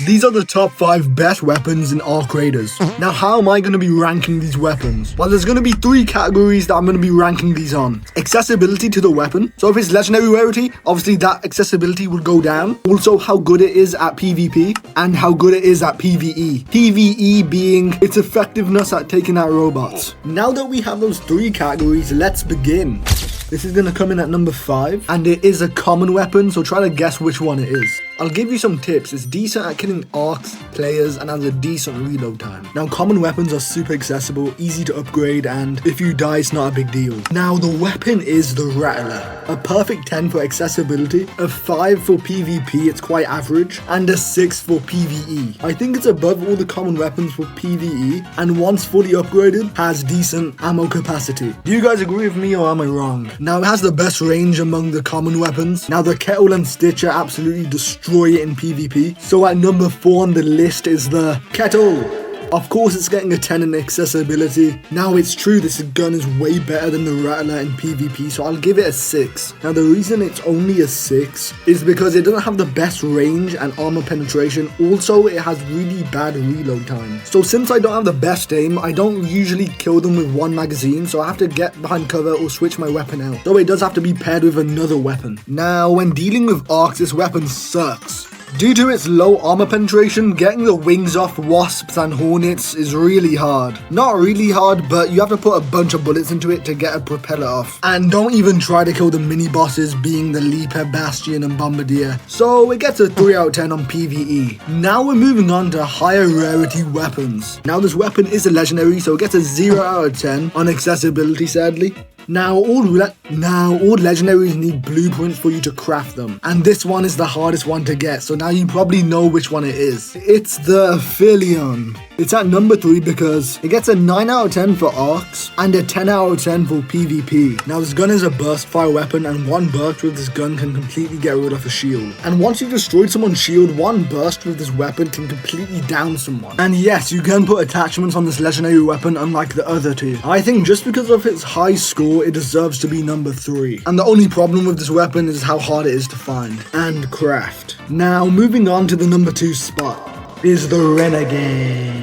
These are the top 5 best weapons in Arc Raiders. Now, how am I going to be ranking these weapons? Well, there's going to be 3 categories that I'm going to be ranking these on. Accessibility to the weapon. So if it's legendary rarity, obviously that accessibility will go down. Also, how good it is at PvP and how good it is at PvE. PvE being its effectiveness at taking out robots. Now that we have those 3 categories, let's begin. This is going to come in at number 5, and it is a common weapon, so try to guess which one it is. I'll give you some tips. It's decent at killing arcs, players, and has a decent reload time. Now, common weapons are super accessible, easy to upgrade, and if you die, it's not a big deal. Now, the weapon is the Rattler. A perfect 10 for accessibility, a 5 for PvP, it's quite average, and a 6 for PvE. I think it's above all the common weapons for PvE, and once fully upgraded, has decent ammo capacity. Do you guys agree with me or am I wrong? Now, it has the best range among the common weapons. Now, the Kettle and Stitcher absolutely destroy it in PvP. So at number 4 on the list is the Kettle. Of course, it's getting a 10 in accessibility. Now, it's true this gun is way better than the Rattler in PvP, so I'll give it a 6. Now, the reason it's only a 6 is because it doesn't have the best range and armor penetration. Also, it has really bad reload time. So since I don't have the best aim, I don't usually kill them with one magazine, so I have to get behind cover or switch my weapon out. Though it does have to be paired with another weapon. Now, when dealing with arcs, this weapon sucks. Due to its low armor penetration, getting the wings off wasps and hornets is really hard. Not really hard, but you have to put a bunch of bullets into it to get a propeller off. And don't even try to kill the mini bosses, being the Leaper, Bastion, and Bombardier. So it gets a 3 out of 10 on PvE. Now we're moving on to higher rarity weapons. Now this weapon is a legendary, so it gets a 0 out of 10 on accessibility, sadly. Now all legendaries need blueprints for you to craft them, and this one is the hardest one to get, so now you probably know which one it is. It's the Aphelion. It's at number 3 because it gets a 9 out of 10 for arcs and a 10 out of 10 for PvP. Now this gun is a burst fire weapon, and one burst with this gun can completely get rid of a shield. And once you've destroyed someone's shield, one burst with this weapon can completely down someone. And yes, you can put attachments on this legendary weapon unlike the other 2. I think just because of its high score, it deserves to be number 3. And the only problem with this weapon is how hard it is to find and craft. Now moving on to the number 2 spot is the Renegade.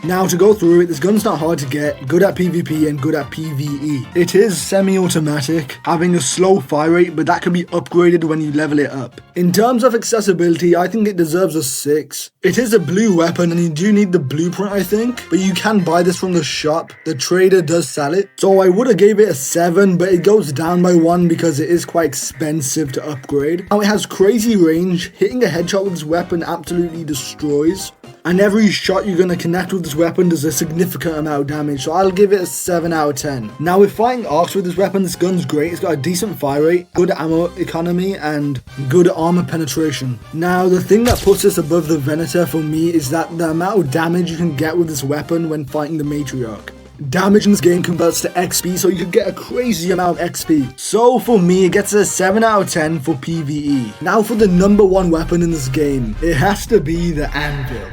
Now to go through it, this gun's not hard to get, good at PvP and good at PvE. It is semi-automatic, having a slow fire rate, but that can be upgraded when you level it up. In terms of accessibility, I think it deserves a 6. It is a blue weapon and you do need the blueprint, I think, but you can buy this from the shop. The trader does sell it. So I would have gave it a 7, but it goes down by 1 because it is quite expensive to upgrade. Now it has crazy range, hitting a headshot with this weapon absolutely destroys. And every shot you're going to connect with this weapon does a significant amount of damage, so I'll give it a 7 out of 10. Now with fighting arcs with this weapon, this gun's great. It's got a decent fire rate, good ammo economy, and good armor penetration. Now the thing that puts this above the Venator for me is that the amount of damage you can get with this weapon when fighting the Matriarch. Damage in this game converts to XP, so you can get a crazy amount of XP. So for me, it gets a 7 out of 10 for PvE. Now for the number 1 weapon in this game, it has to be the Anvil.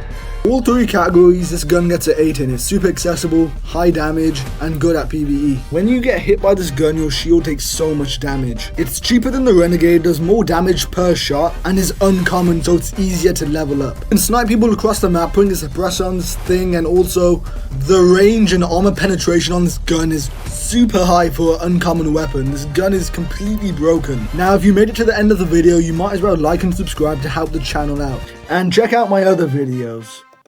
All 3 categories, this gun gets an 8 in. It's super accessible, high damage, and good at PvE. When you get hit by this gun, your shield takes so much damage. It's cheaper than the Renegade, does more damage per shot, and is uncommon, so it's easier to level up. You can snipe people across the map, putting a suppressor on this thing, and also the range and armor penetration on this gun is super high for an uncommon weapon. This gun is completely broken. Now, if you made it to the end of the video, you might as well like and subscribe to help the channel out. And check out my other videos.